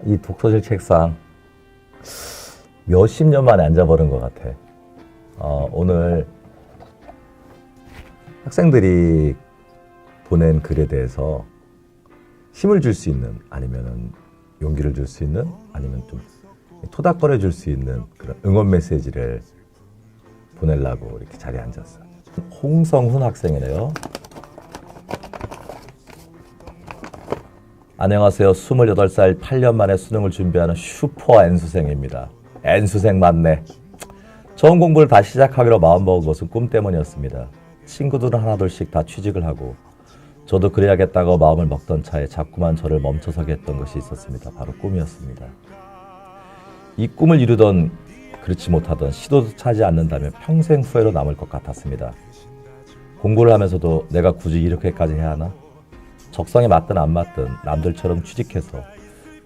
이 독서실 책상 몇십 년 만에 앉아버린 것 같아. 오늘 학생들이 보낸 글에 대해서 힘을 줄 수 있는, 아니면은 용기를 줄 수 있는, 아니면 좀 토닥거려 줄 수 있는 그런 응원 메시지를 보내려고 이렇게 자리에 앉았어요. 홍성훈 학생이네요. 안녕하세요. 28살 8년 만에 수능을 준비하는 슈퍼 N수생입니다. N수생 맞네. 처음 공부를 다시 시작하기로 마음먹은 것은 꿈 때문이었습니다. 친구들은 하나둘씩 다 취직을 하고 저도 그래야겠다고 마음을 먹던 차에 자꾸만 저를 멈춰서게 했던 것이 있었습니다. 바로 꿈이었습니다. 이 꿈을 이루던, 그렇지 못하던, 시도도 차지 않는다면 평생 후회로 남을 것 같았습니다. 공부를 하면서도 내가 굳이 이렇게까지 해야 하나? 적성에 맞든 안 맞든 남들처럼 취직해서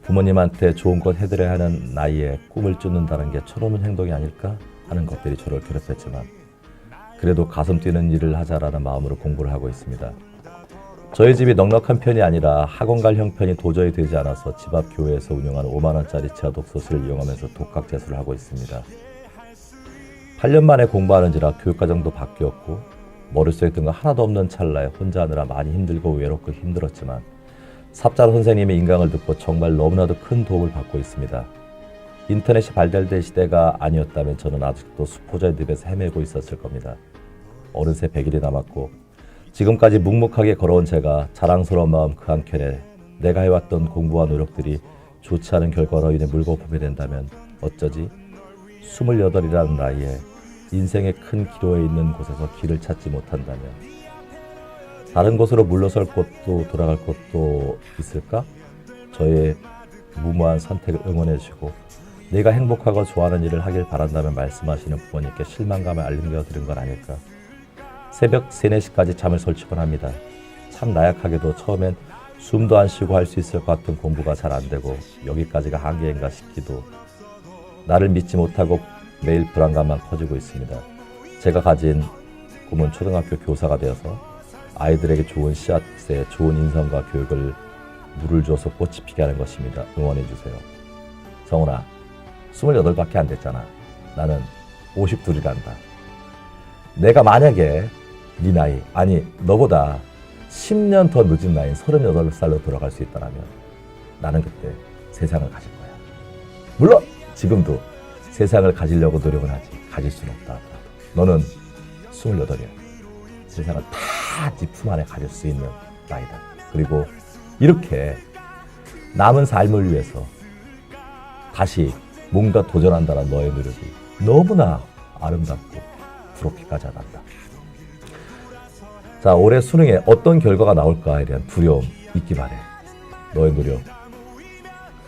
부모님한테 좋은 것 해드려야 하는 나이에 꿈을 쫓는다는 게 철없는 행동이 아닐까 하는 것들이 저를 괴롭혔지만 그래도 가슴 뛰는 일을 하자라는 마음으로 공부를 하고 있습니다. 저희 집이 넉넉한 편이 아니라 학원 갈 형편이 도저히 되지 않아서 집 앞 교회에서 운영하는 5만 원짜리 지하 독서실을 이용하면서 독학재수를 하고 있습니다. 8년 만에 공부하는지라 교육과정도 바뀌었고 머릿속에 든 거 하나도 없는 찰나에 혼자 하느라 많이 힘들고 외롭고 힘들었지만 삽자로 선생님의 인강을 듣고 정말 너무나도 큰 도움을 받고 있습니다. 인터넷이 발달된 시대가 아니었다면 저는 아직도 수포자의 늪에서 헤매고 있었을 겁니다. 어느새 100일이 남았고 지금까지 묵묵하게 걸어온 제가 자랑스러운 마음 그 한켠에 내가 해왔던 공부와 노력들이 좋지 않은 결과로 인해 물거품이 된다면 어쩌지? 28이라는 나이에 인생의 큰 기로에 있는 곳에서 길을 찾지 못한다면 다른 곳으로 물러설 곳도 돌아갈 곳도 있을까? 저의 무모한 선택을 응원해 주시고 내가 행복하고 좋아하는 일을 하길 바란다면 말씀하시는 부모님께 실망감을 알려드린 건 아닐까? 새벽 3, 4시까지 잠을 설치곤 합니다. 참 나약하게도 처음엔 숨도 안 쉬고 할 수 있을 것 같은 공부가 잘 안 되고 여기까지가 한계인가 싶기도 나를 믿지 못하고 매일 불안감만 커지고 있습니다. 제가 가진 꿈은 초등학교 교사가 되어서 아이들에게 좋은 씨앗에 좋은 인성과 교육을 물을 줘서 꽃이 피게 하는 것입니다. 응원해 주세요. 성훈아, 28밖에 안 됐잖아. 나는 52이란다. 내가 만약에 네 나이, 아니 너보다 10년 더 늦은 나이인 38살로 돌아갈 수 있다면 나는 그때 세상을 가질 거야. 물론 지금도 세상을 가지려고 노력은 하지 가질 수는 없다 하더라도 너는 28이야. 세상을 다 네 품 안에 가질 수 있는 나이다. 그리고 이렇게 남은 삶을 위해서 다시 뭔가 도전한다는 너의 노력이 너무나 아름답고 부럽기까지 하단다. 자, 올해 수능에 어떤 결과가 나올까에 대한 두려움 잊기 바래. 너의 노력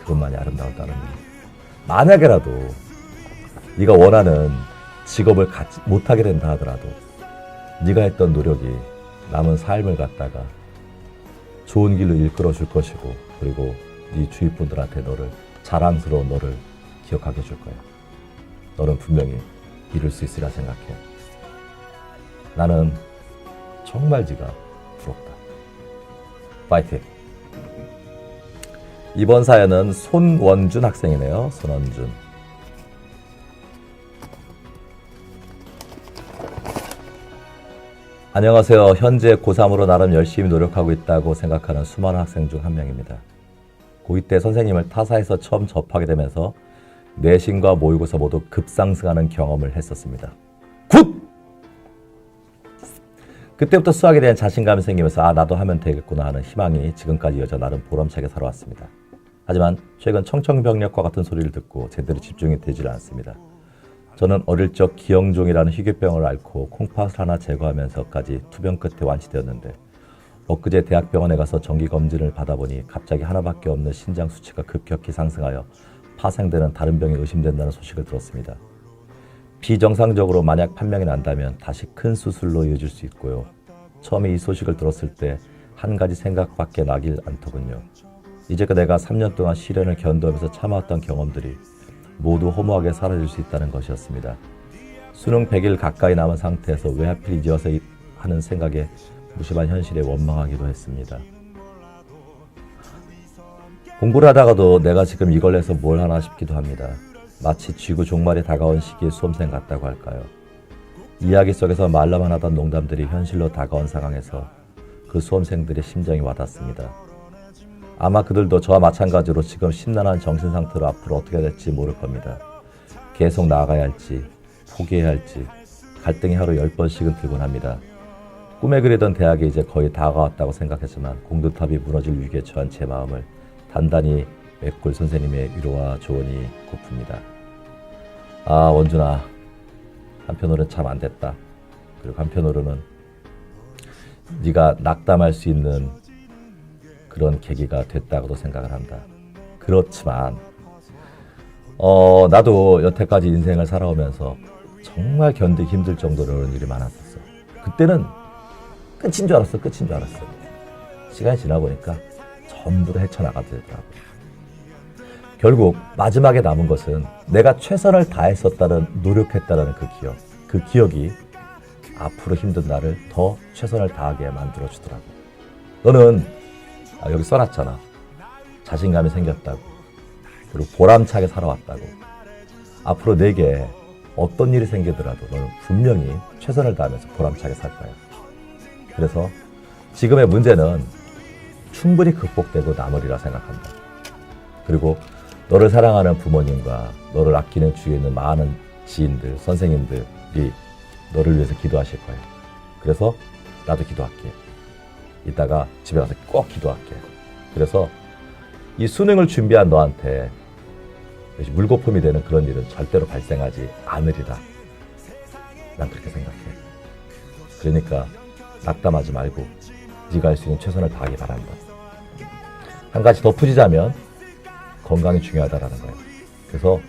그것만이 아름다웠다는 일. 만약에라도 네가 원하는 직업을 갖지 못하게 된다 하더라도 네가 했던 노력이 남은 삶을 갖다가 좋은 길로 이끌어 줄 것이고 그리고 네 주위 분들한테 너를 자랑스러운 너를 기억하게 해줄 거야. 너는 분명히 이룰 수 있으리라 생각해. 나는 정말 네가 부럽다. 파이팅! 이번 사연은 손원준 학생이네요. 손원준. 안녕하세요. 현재 고3으로 나름 열심히 노력하고 있다고 생각하는 수많은 학생 중 한 명입니다. 고2 때 선생님을 타사에서 처음 접하게 되면서 내신과 모의고사 모두 급상승하는 경험을 했었습니다. 굿! 그때부터 수학에 대한 자신감이 생기면서 나도 하면 되겠구나 하는 희망이 지금까지 이어져 나름 보람차게 살아왔습니다. 하지만 최근 청천벽력과 같은 소리를 듣고 제대로 집중이 되질 않습니다. 저는 어릴 적 기형종이라는 희귀병을 앓고 콩팥을 하나 제거하면서까지 투병 끝에 완치되었는데 엊그제 대학병원에 가서 정기검진을 받아보니 갑자기 하나밖에 없는 신장 수치가 급격히 상승하여 파생되는 다른 병이 의심된다는 소식을 들었습니다. 비정상적으로 만약 판명이 난다면 다시 큰 수술로 이어질 수 있고요. 처음에 이 소식을 들었을 때 한 가지 생각밖에 나길 않더군요. 이제껏 내가 3년 동안 시련을 견뎌오면서 참아왔던 경험들이 모두 허무하게 사라질 수 있다는 것이었습니다. 수능 100일 가까이 남은 상태에서 왜 하필 이제 와서 하는 생각에 무심한 현실에 원망하기도 했습니다. 공부를 하다가도 내가 지금 이걸 해서 뭘 하나 싶기도 합니다. 마치 쥐구 종말이 다가온 시기의 수험생 같다고 할까요? 이야기 속에서 말로만 하던 농담들이 현실로 다가온 상황에서 그 수험생들의 심정이 와닿습니다. 아마 그들도 저와 마찬가지로 지금 심란한 정신 상태로 앞으로 어떻게 될지 모를 겁니다. 계속 나아가야 할지 포기해야 할지 갈등이 하루 10번씩은 들곤 합니다. 꿈에 그리던 대학이 이제 거의 다가왔다고 생각했지만 공두탑이 무너질 위기에 처한 제 마음을 단단히 메꿀 선생님의 위로와 조언이 고픕니다. 아, 원준아, 한편으로는 참 안 됐다. 그리고 한편으로는 네가 낙담할 수 있는 그런 계기가 됐다고도 생각을 한다. 그렇지만 나도 여태까지 인생을 살아오면서 정말 견디기 힘들 정도로 그런 일이 많았었어. 그때는 끝인 줄 알았어. 끝인 줄 알았어. 시간이 지나 보니까 전부 다 헤쳐나가더라고. 결국 마지막에 남은 것은 내가 최선을 다했었다는, 노력했다는 그 기억. 그 기억이 앞으로 힘든 나를 더 최선을 다하게 만들어주더라고. 너는 여기 써놨잖아. 자신감이 생겼다고. 그리고 보람차게 살아왔다고. 앞으로 내게 어떤 일이 생기더라도 너는 분명히 최선을 다하면서 보람차게 살 거야. 그래서 지금의 문제는 충분히 극복되고 남으리라 생각한다. 그리고 너를 사랑하는 부모님과 너를 아끼는 주위에 있는 많은 지인들, 선생님들이 너를 위해서 기도하실 거야. 그래서 나도 기도할게. 이따가 집에 가서 꼭 기도할게. 그래서 이 수능을 준비한 너한테 물거품이 되는 그런 일은 절대로 발생하지 않으리라. 난 그렇게 생각해. 그러니까 낙담하지 말고 네가 할 수 있는 최선을 다하기 바란다. 한 가지 덧붙이자면 건강이 중요하다라는 거예요. 그래서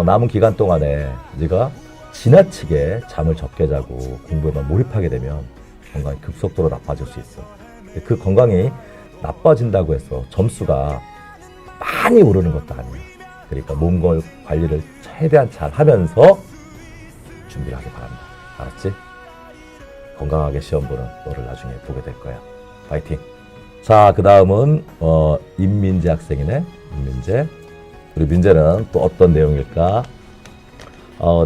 남은 기간 동안에 네가 지나치게 잠을 적게 자고 공부에만 몰입하게 되면 건강이 급속도로 나빠질 수 있어. 그 건강이 나빠진다고 해서 점수가 많이 오르는 것도 아니야. 그러니까 몸 관리를 최대한 잘 하면서 준비를 하기 바란다. 알았지? 건강하게 시험 보는 너를 나중에 보게 될 거야. 파이팅! 자, 그 다음은 임민재 학생이네. 임민재. 우리 민재는 또 어떤 내용일까?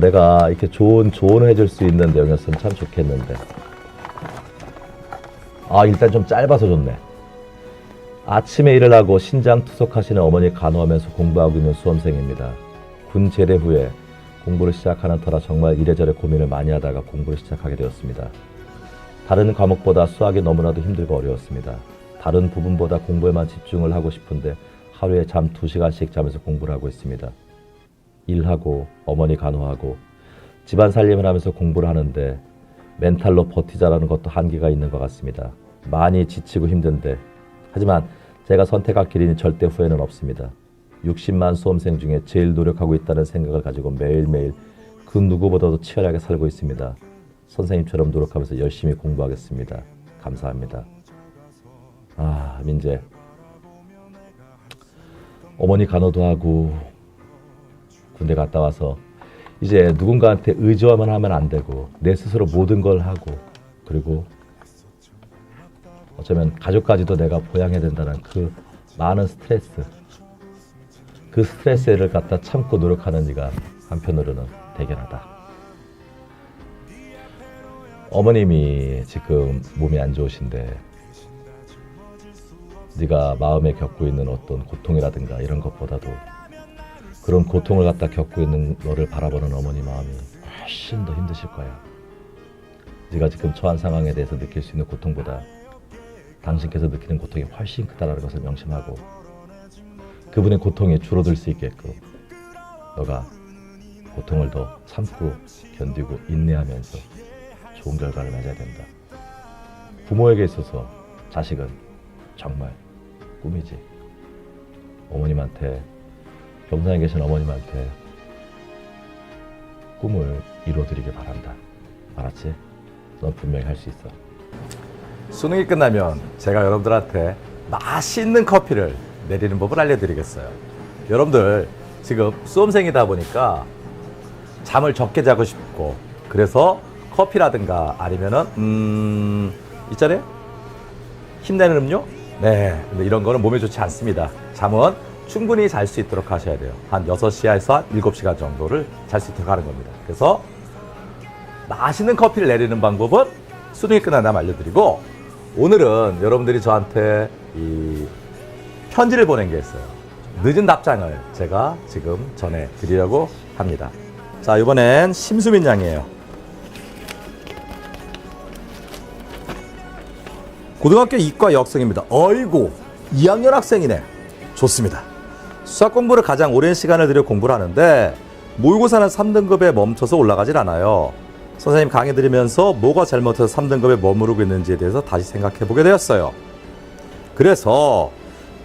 내가 이렇게 좋은 조언을 해줄 수 있는 내용이었으면 참 좋겠는데. 일단 좀 짧아서 좋네. 아침에 일을 하고 신장 투석하시는 어머니 간호하면서 공부하고 있는 수험생입니다. 군 제대 후에 공부를 시작하는 터라 정말 이래저래 고민을 많이 하다가 공부를 시작하게 되었습니다. 다른 과목보다 수학이 너무나도 힘들고 어려웠습니다. 다른 부분보다 공부에만 집중을 하고 싶은데 하루에 잠 2시간씩 자면서 공부를 하고 있습니다. 일하고 어머니 간호하고 집안 살림을 하면서 공부를 하는데 멘탈로 버티자라는 것도 한계가 있는 것 같습니다. 많이 지치고 힘든데 하지만 제가 선택할 길이니 절대 후회는 없습니다. 60만 수험생 중에 제일 노력하고 있다는 생각을 가지고 매일매일 그 누구보다도 치열하게 살고 있습니다. 선생님처럼 노력하면서 열심히 공부하겠습니다. 감사합니다. 민재. 어머니 간호도 하고 군대 갔다 와서 이제 누군가한테 의지만 하면 안 되고 내 스스로 모든 걸 하고 그리고 어쩌면 가족까지도 내가 보양해야 된다는 그 많은 스트레스, 그 스트레스를 갖다 참고 노력하는 네가 한편으로는 대견하다. 어머님이 지금 몸이 안 좋으신데 네가 마음에 겪고 있는 어떤 고통이라든가 이런 것보다도 그런 고통을 갖다 겪고 있는 너를 바라보는 어머니 마음이 훨씬 더 힘드실 거야. 네가 지금 처한 상황에 대해서 느낄 수 있는 고통보다 당신께서 느끼는 고통이 훨씬 크다는 것을 명심하고 그분의 고통이 줄어들 수 있게끔 너가 고통을 더 참고 견디고 인내하면서 좋은 결과를 맺어야 된다. 부모에게 있어서 자식은 정말 꿈이지. 어머님한테, 병상에 계신 어머님한테 꿈을 이뤄드리길 바란다. 알았지? 넌 분명히 할 수 있어. 수능이 끝나면 제가 여러분들한테 맛있는 커피를 내리는 법을 알려드리겠어요. 여러분들 지금 수험생이다 보니까 잠을 적게 자고 싶고 그래서 커피라든가 아니면은 있잖아요? 힘내는 음료? 네, 근데 이런 거는 몸에 좋지 않습니다. 잠은 충분히 잘 수 있도록 하셔야 돼요. 한 6시에서 한 7시간 정도를 잘 수 있도록 하는 겁니다. 그래서 맛있는 커피를 내리는 방법은 수능이 끝난 다음 알려드리고, 오늘은 여러분들이 저한테 이 편지를 보낸 게 있어요. 늦은 답장을 제가 지금 전해드리려고 합니다. 자, 이번엔 심수민 양이에요. 고등학교 이과 여학생입니다. 어이고, 2학년 학생이네. 좋습니다. 수학 공부를 가장 오랜 시간을 들여 공부를 하는데 모의고사는 3등급에 멈춰서 올라가질 않아요. 선생님 강의 들으면서 뭐가 잘못해서 3등급에 머무르고 있는지에 대해서 다시 생각해 보게 되었어요. 그래서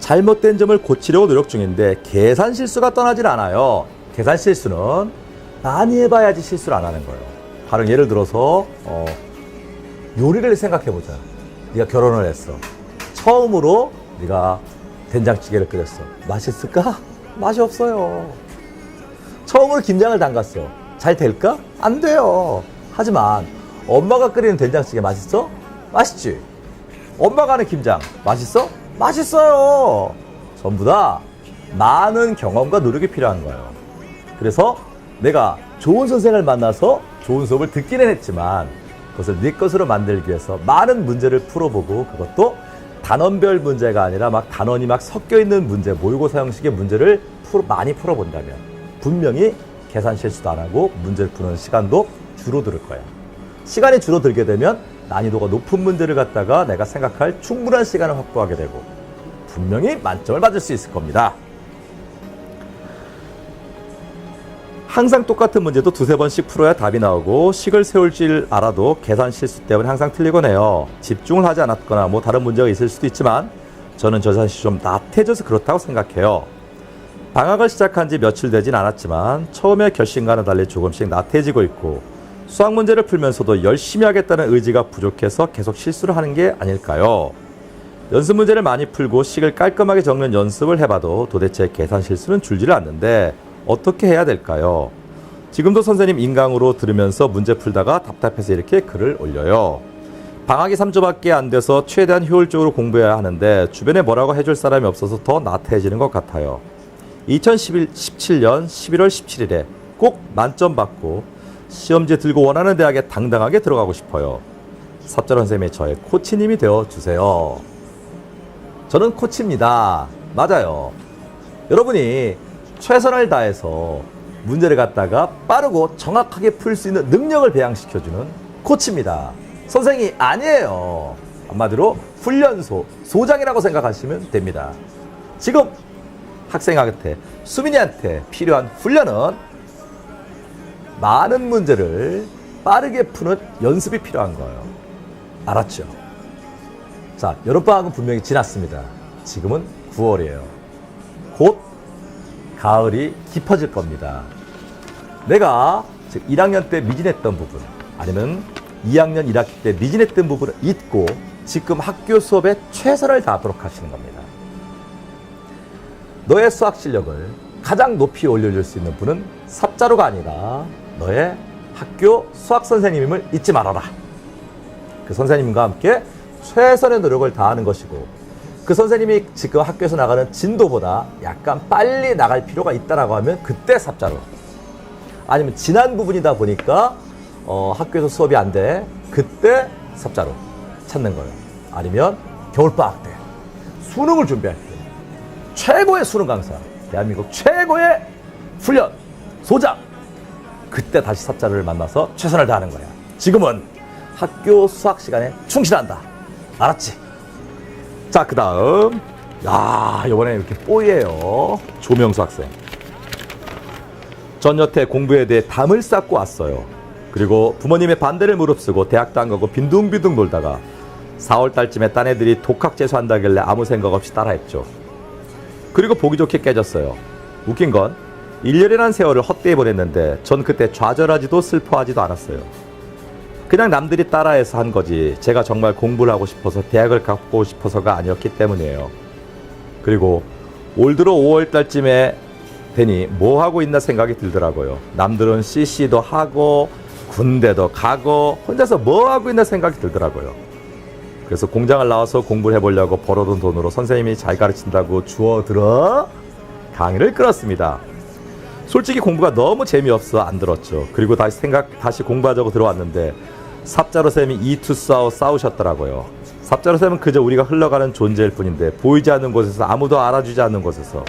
잘못된 점을 고치려고 노력 중인데 계산 실수가 떠나질 않아요. 계산 실수는 많이 해봐야지 실수를 안 하는 거예요. 가령 예를 들어서 요리를 생각해 보자. 네가 결혼을 했어. 처음으로 네가 된장찌개를 끓였어. 맛있을까? 맛이 없어요. 처음으로 김장을 담갔어. 잘 될까? 안 돼요. 하지만 엄마가 끓이는 된장찌개 맛있어? 맛있지. 엄마가 하는 김장 맛있어? 맛있어요. 전부 다 많은 경험과 노력이 필요한 거예요. 그래서 내가 좋은 선생을 만나서 좋은 수업을 듣기는 했지만 그것을 네 것으로 만들기 위해서 많은 문제를 풀어보고, 그것도 단원별 문제가 아니라 막 단원이 막 섞여 있는 문제, 모의고사 형식의 문제를 많이 풀어본다면 분명히 계산 실수도 안 하고 문제를 푸는 시간도 줄어들 거야. 시간이 줄어들게 되면 난이도가 높은 문제를 갖다가 내가 생각할 충분한 시간을 확보하게 되고 분명히 만점을 받을 수 있을 겁니다. 항상 똑같은 문제도 두세 번씩 풀어야 답이 나오고, 식을 세울 줄 알아도 계산 실수 때문에 항상 틀리곤 해요. 집중을 하지 않았거나 뭐 다른 문제가 있을 수도 있지만 저는 저 자신이 좀 나태해져서 그렇다고 생각해요. 방학을 시작한 지 며칠 되진 않았지만 처음에 결심과는 달리 조금씩 나태해지고 있고, 수학 문제를 풀면서도 열심히 하겠다는 의지가 부족해서 계속 실수를 하는 게 아닐까요? 연습 문제를 많이 풀고 식을 깔끔하게 적는 연습을 해봐도 도대체 계산 실수는 줄지를 않는데 어떻게 해야 될까요? 지금도 선생님 인강으로 들으면서 문제 풀다가 답답해서 이렇게 글을 올려요. 방학이 3주밖에 안 돼서 최대한 효율적으로 공부해야 하는데 주변에 뭐라고 해줄 사람이 없어서 더 나태해지는 것 같아요. 2017년 11월 17일에 꼭 만점 받고 시험지 들고 원하는 대학에 당당하게 들어가고 싶어요. 섭철원 선생님이 저의 코치님이 되어주세요. 저는 코치입니다. 맞아요. 여러분이 최선을 다해서 문제를 갖다가 빠르고 정확하게 풀 수 있는 능력을 배양시켜주는 코치입니다. 선생이 아니에요. 한마디로 훈련소, 소장이라고 생각하시면 됩니다. 지금 학생한테, 수민이한테 필요한 훈련은 많은 문제를 빠르게 푸는 연습이 필요한 거예요. 알았죠? 자, 여름방학은 분명히 지났습니다. 지금은 9월이에요. 곧 가을이 깊어질 겁니다. 내가 지금 1학년 때 미진했던 부분, 아니면 2학년 1학기 때 미진했던 부분을 잊고 지금 학교 수업에 최선을 다하도록 하시는 겁니다. 너의 수학 실력을 가장 높이 올려줄 수 있는 분은 삽자루가 아니라 너의 학교 수학 선생님임을 잊지 말아라. 그 선생님과 함께 최선의 노력을 다하는 것이고, 그 선생님이 지금 학교에서 나가는 진도보다 약간 빨리 나갈 필요가 있다라고 하면 그때 삽자루. 아니면 지난 부분이다 보니까 학교에서 수업이 안 돼. 그때 삽자루 찾는 거예요. 아니면 겨울방학 때 수능을 준비할 때 최고의 수능 강사, 대한민국 최고의 훈련 소장, 그때 다시 삽자루를 만나서 최선을 다하는 거야. 지금은 학교 수학 시간에 충실한다. 알았지? 자, 그 다음, 이번에 이렇게 뽀예요. 조명수 학생. 전 여태 공부에 대해 담을 쌓고 왔어요. 그리고 부모님의 반대를 무릅쓰고 대학도 안 가고 빈둥빈둥 놀다가 4월 달쯤에 딴 애들이 독학 재수한다길래 아무 생각 없이 따라했죠. 그리고 보기 좋게 깨졌어요. 웃긴 건 1년이라는 세월을 헛되이 보냈는데 전 그때 좌절하지도 슬퍼하지도 않았어요. 그냥 남들이 따라해서 한 거지 제가 정말 공부를 하고 싶어서 대학을 가고 싶어서가 아니었기 때문이에요. 그리고 올 들어 5월 달쯤에 되니 뭐 하고 있나 생각이 들더라고요. 남들은 CC도 하고 군대도 가고 혼자서 뭐 하고 있나 생각이 들더라고요. 그래서 공장을 나와서 공부를 해보려고 벌어둔 돈으로 선생님이 잘 가르친다고 주워들어 강의를 끊었습니다. 솔직히 공부가 너무 재미없어 안 들었죠. 그리고 다시 공부하자고 들어왔는데 삽자루 쌤이 이투싸워 싸우셨더라고요. 삽자루 쌤은 그저 우리가 흘러가는 존재일 뿐인데 보이지 않는 곳에서 아무도 알아주지 않는 곳에서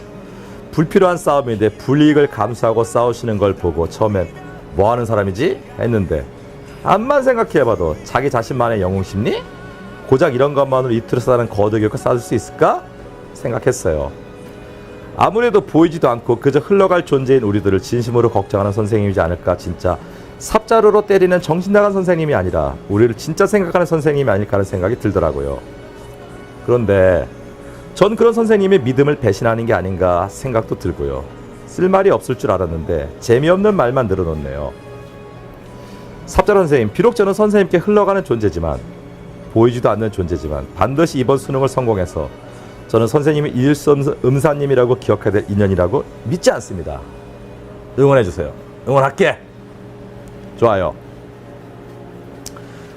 불필요한 싸움인데 불이익을 감수하고 싸우시는 걸 보고 처음엔 뭐 하는 사람이지? 했는데 암만 생각해봐도 자기 자신만의 영웅심리? 고작 이런 것만으로 이틀을 사는 거두교육을 쌓을 수 있을까? 생각했어요. 아무래도 보이지도 않고 그저 흘러갈 존재인 우리들을 진심으로 걱정하는 선생님이지 않을까. 진짜 삽자루로 때리는 정신나간 선생님이 아니라 우리를 진짜 생각하는 선생님이 아닐까 하는 생각이 들더라고요. 그런데 전 그런 선생님의 믿음을 배신하는 게 아닌가 생각도 들고요. 쓸 말이 없을 줄 알았는데 재미없는 말만 늘어놓네요. 삽자루 선생님, 비록 저는 선생님께 흘러가는 존재지만 보이지도 않는 존재지만 반드시 이번 수능을 성공해서 저는 선생님이 잊을 수 없는 음사님이라고 기억해야 될 인연이라고 믿지 않습니다. 응원해주세요. 응원할게. 좋아요.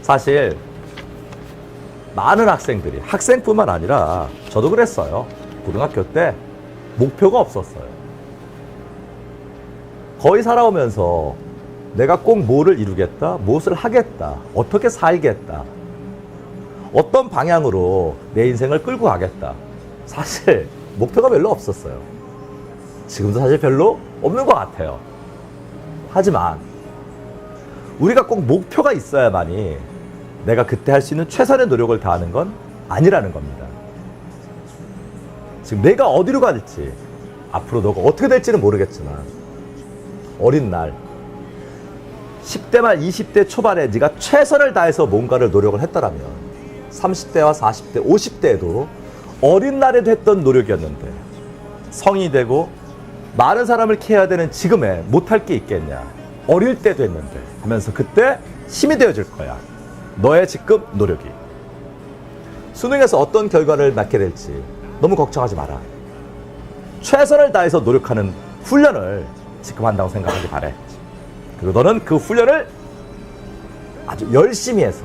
사실 많은 학생들이, 학생뿐만 아니라 저도 그랬어요. 고등학교 때 목표가 없었어요. 거의 살아오면서 내가 꼭 뭐를 이루겠다, 무엇을 하겠다, 어떻게 살겠다, 어떤 방향으로 내 인생을 끌고 가겠다. 사실 목표가 별로 없었어요. 지금도 사실 별로 없는 것 같아요. 하지만 우리가 꼭 목표가 있어야만이 내가 그때 할 수 있는 최선의 노력을 다하는 건 아니라는 겁니다. 지금 내가 어디로 갈지, 앞으로 너가 어떻게 될지는 모르겠지만 어린 날 10대 말 20대 초반에 네가 최선을 다해서 뭔가를 노력을 했더라면 30대와 40대, 50대에도 어린 날에도 했던 노력이었는데 성인이 되고 많은 사람을 케어해야 되는 지금에 못할 게 있겠냐. 어릴 때도 했는데 하면서 그때 힘이 되어줄 거야. 너의 지금 노력이. 수능에서 어떤 결과를 낳게 될지 너무 걱정하지 마라. 최선을 다해서 노력하는 훈련을 지금 한다고 생각하기 바래. 그리고 너는 그 훈련을 아주 열심히 해서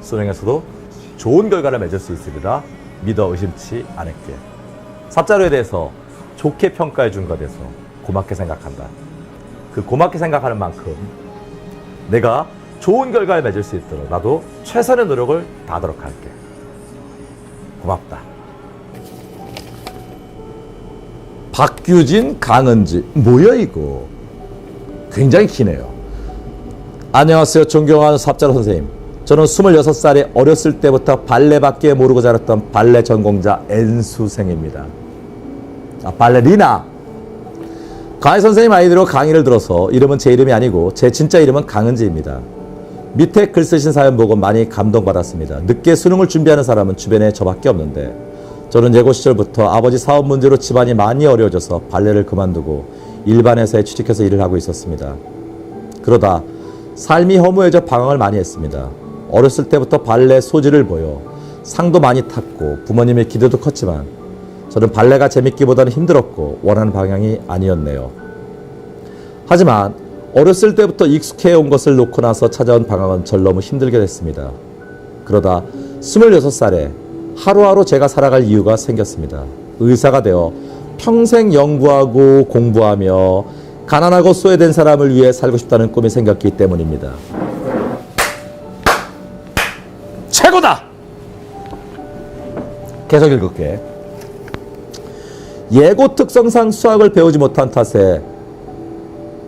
수능에서도 좋은 결과를 맺을 수 있으리라 믿어 의심치 않을게. 삽자루에 대해서 좋게 평가해 준 것에 대해서 고맙게 생각한다. 그 고맙게 생각하는 만큼 내가 좋은 결과를 맺을 수 있도록 나도 최선의 노력을 다하도록 할게. 고맙다. 박규진, 강은지, 뭐야 이거? 굉장히 기네요. 안녕하세요. 존경하는 삽자루 선생님. 저는 26살에 어렸을 때부터 발레밖에 모르고 자랐던 발레 전공자 N수생입니다. 발레리나. 강의 선생님 아이디로 강의를 들어서 이름은 제 이름이 아니고 제 진짜 이름은 강은지입니다. 밑에 글 쓰신 사연 보고 많이 감동받았습니다. 늦게 수능을 준비하는 사람은 주변에 저밖에 없는데 저는 예고 시절부터 아버지 사업 문제로 집안이 많이 어려워져서 발레를 그만두고 일반 회사에 취직해서 일을 하고 있었습니다. 그러다 삶이 허무해져 방황을 많이 했습니다. 어렸을 때부터 발레 소질을 보여 상도 많이 탔고 부모님의 기대도 컸지만 저는 발레가 재밌기보다는 힘들었고 원하는 방향이 아니었네요. 하지만 어렸을 때부터 익숙해온 것을 놓고 나서 찾아온 방황은 절 너무 힘들게 됐습니다. 그러다 26살에 하루하루 제가 살아갈 이유가 생겼습니다. 의사가 되어 평생 연구하고 공부하며 가난하고 소외된 사람을 위해 살고 싶다는 꿈이 생겼기 때문입니다. 최고다! 계속 읽을게. 예고 특성상 수학을 배우지 못한 탓에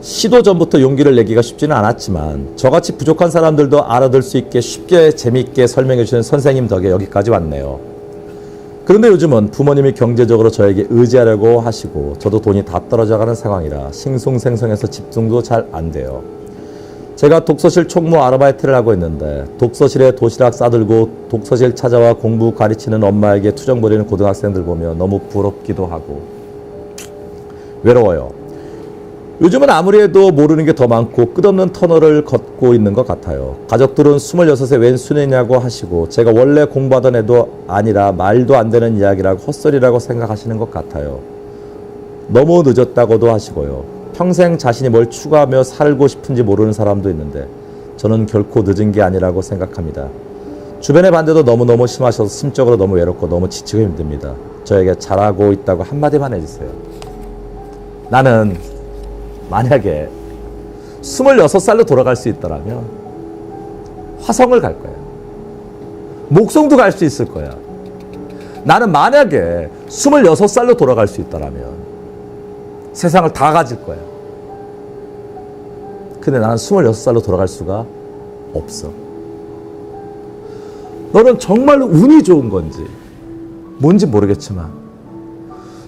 시도 전부터 용기를 내기가 쉽지는 않았지만 저같이 부족한 사람들도 알아들 수 있게 쉽게 재미있게 설명해 주시는 선생님 덕에 여기까지 왔네요. 그런데 요즘은 부모님이 경제적으로 저에게 의지하려고 하시고 저도 돈이 다 떨어져가는 상황이라 싱숭생숭해서 집중도 잘 안 돼요. 제가 독서실 총무 아르바이트를 하고 있는데 독서실에 도시락 싸들고 독서실 찾아와 공부 가르치는 엄마에게 투정 부리는 고등학생들 보며 너무 부럽기도 하고 외로워요. 요즘은 아무리 해도 모르는 게 더 많고 끝없는 터널을 걷고 있는 것 같아요. 가족들은 26에 웬 수뇌냐고 하시고 제가 원래 공부하던 애도 아니라 말도 안 되는 이야기라고 헛소리라고 생각하시는 것 같아요. 너무 늦었다고도 하시고요. 평생 자신이 뭘 추구하며 살고 싶은지 모르는 사람도 있는데 저는 결코 늦은 게 아니라고 생각합니다. 주변의 반대도 너무너무 심하셔서 심적으로 너무 외롭고 너무 지치고 힘듭니다. 저에게 잘하고 있다고 한마디만 해주세요. 나는 만약에 26살로 돌아갈 수 있더라면 화성을 갈 거야. 목성도 갈 수 있을 거야. 나는 만약에 26살로 돌아갈 수 있더라면 세상을 다 가질 거야. 근데 나는 26살로 돌아갈 수가 없어. 너는 정말로 운이 좋은 건지 뭔지 모르겠지만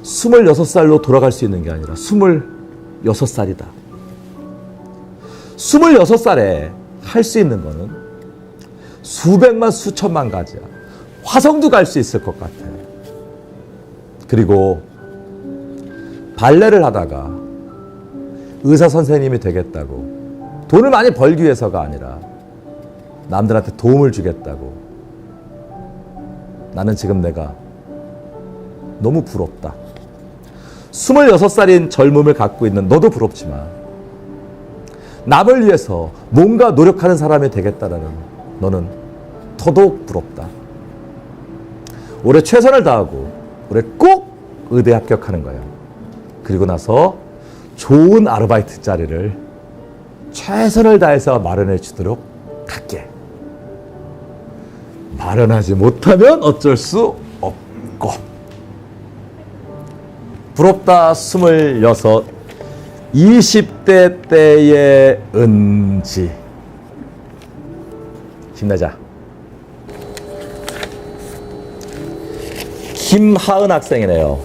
26살로 돌아갈 수 있는 게 아니라 26살이다. 26살에 할 수 있는 거는 수백만 수천만 가지야. 화성도 갈 수 있을 것 같아. 그리고 발레를 하다가 의사 선생님이 되겠다고, 돈을 많이 벌기 위해서가 아니라 남들한테 도움을 주겠다고. 나는 지금 내가 너무 부럽다. 26살인 젊음을 갖고 있는 너도 부럽지만 남을 위해서 뭔가 노력하는 사람이 되겠다라는 너는 더더욱 부럽다. 올해 최선을 다하고 올해 꼭 의대 합격하는 거야. 그리고 나서 좋은 아르바이트 자리를 최선을 다해서 마련해 주도록 할게. 마련하지 못하면 어쩔 수 없고. 부럽다. 26, 20대 때의 은지. 힘내자. 김하은 학생이네요.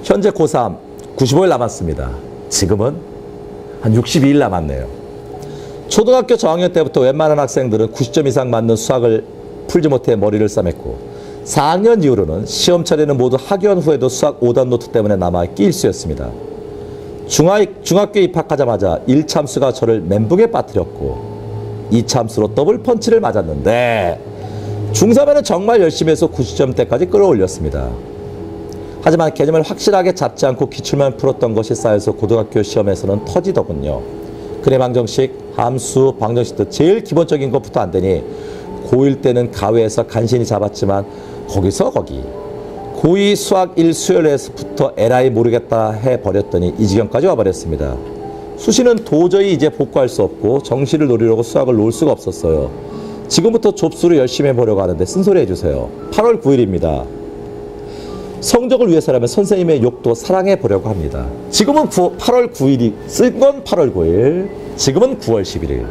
현재 고3, 95일 남았습니다. 지금은 한 62일 남았네요. 초등학교 저학년 때부터 웬만한 학생들은 90점 이상 맞는 수학을 풀지 못해 머리를 싸맸고 4학년 이후로는 시험 처리는 모두 학연 후에도 수학 5단 노트 때문에 남아있기 일쑤였습니다. 중학교 입학하자마자 1참수가 저를 멘붕에 빠뜨렸고 2참수로 더블 펀치를 맞았는데 중3에는 정말 열심히 해서 90점대까지 끌어올렸습니다. 하지만 개념을 확실하게 잡지 않고 기출만 풀었던 것이 쌓여서 고등학교 시험에서는 터지더군요. 근해 방정식, 함수, 방정식 등 제일 기본적인 것부터 안 되니 고1 때는 가외에서 간신히 잡았지만 거기서 거기. 고2 수학 1 수열에서부터 에라이 모르겠다 해버렸더니 이 지경까지 와버렸습니다. 수시는 도저히 이제 복구할 수 없고 정시를 노리려고 수학을 놓을 수가 없었어요. 지금부터 접수를 열심히 해보려고 하는데 쓴소리 해주세요. 8월 9일입니다. 성적을 위해서라면 선생님의 욕도 사랑해보려고 합니다. 지금은 8월 9일이 쓴 건 8월 9일, 지금은 9월 11일.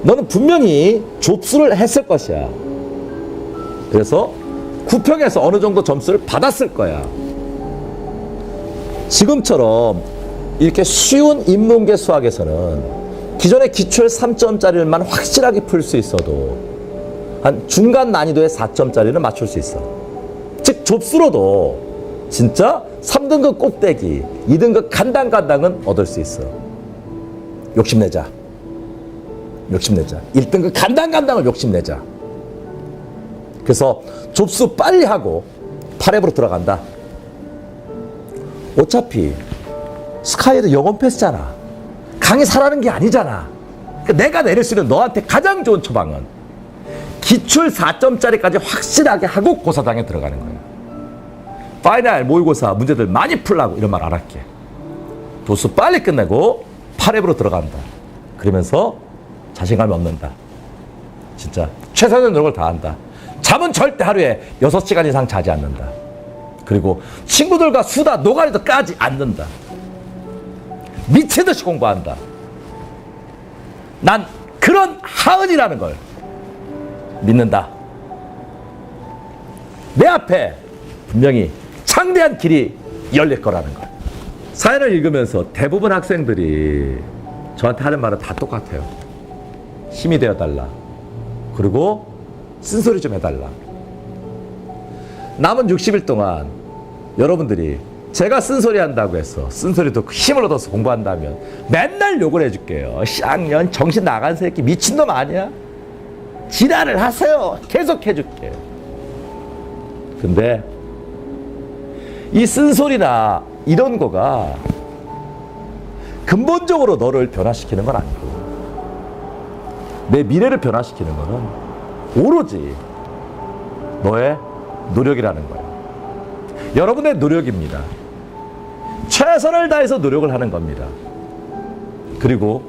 너는 분명히 접수를 했을 것이야. 그래서 구평에서 어느 정도 점수를 받았을 거야. 지금처럼 이렇게 쉬운 인문계 수학에서는 기존의 기출 3점짜리만 확실하게 풀 수 있어도 한 중간 난이도의 4점짜리는 맞출 수 있어. 즉 접수로도 진짜 3등급 꼭대기, 2등급 간당간당은 얻을 수 있어. 욕심내자. 욕심내자. 1등급 간당간당을 욕심내자. 그래서 접수 빨리 하고 8앱으로 들어간다. 어차피 스카이도 영원 패스잖아. 강의사라는 게 아니잖아. 그러니까 내가 내릴 수 있는 너한테 가장 좋은 처방은 기출 4점짜리까지 확실하게 하고 고사장에 들어가는 거야. 파이널 모의고사 문제들 많이 풀라고 이런 말 안 할게. 도수 빨리 끝내고 8앱으로 들어간다. 그러면서 자신감이 없는다. 진짜 최선의 노력을 다한다. 잠은 절대 하루에 6시간 이상 자지 않는다. 그리고 친구들과 수다 노가리도 까지 않는다. 미친 듯이 공부한다. 난 그런 하은이라는 걸 믿는다. 내 앞에 분명히 창대한 길이 열릴 거라는 걸. 사연을 읽으면서 대부분 학생들이 저한테 하는 말은 다 똑같아요. 힘이 되어달라. 그리고 쓴소리 좀 해달라. 남은 60일 동안 여러분들이 제가 쓴소리 한다고 해서 쓴소리도 힘을 얻어서 공부한다면 맨날 욕을 해줄게요. 쌍년 정신 나간 새끼 미친놈 아니야? 지랄을 하세요. 계속 해줄게요. 근데 이 쓴소리나 이런 거가 근본적으로 너를 변화시키는 건 아니고 내 미래를 변화시키는 거는 오로지 너의 노력이라는 거예요. 여러분의 노력입니다. 최선을 다해서 노력을 하는 겁니다. 그리고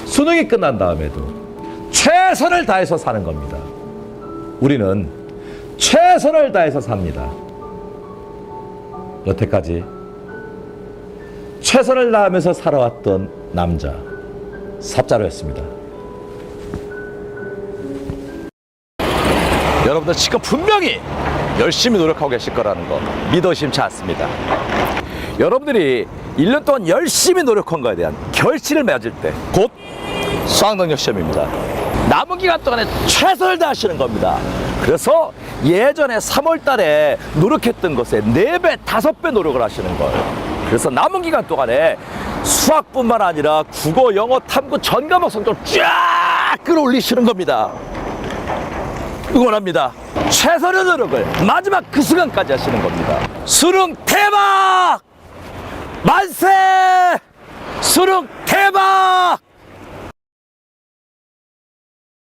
수능이 끝난 다음에도 최선을 다해서 사는 겁니다. 우리는 최선을 다해서 삽니다. 여태까지 최선을 다하면서 살아왔던 남자 삽자루였습니다. 여러분들 지금 분명히 열심히 노력하고 계실 거라는 거 믿어 의심치 않습니다. 여러분들이 1년 동안 열심히 노력한 거에 대한 결실을 맺을 때 곧 수학능력시험입니다. 남은 기간 동안에 최선을 다하시는 겁니다. 그래서 예전에 3월 달에 노력했던 것에 4배, 5배 노력을 하시는 거예요. 그래서 남은 기간 동안에 수학뿐만 아니라 국어, 영어, 탐구 전 과목 성적을 쫙 끌어올리시는 겁니다. 응원합니다. 최선의 노력을 마지막 그 순간까지 하시는 겁니다. 수능 대박! 만세! 수능 대박!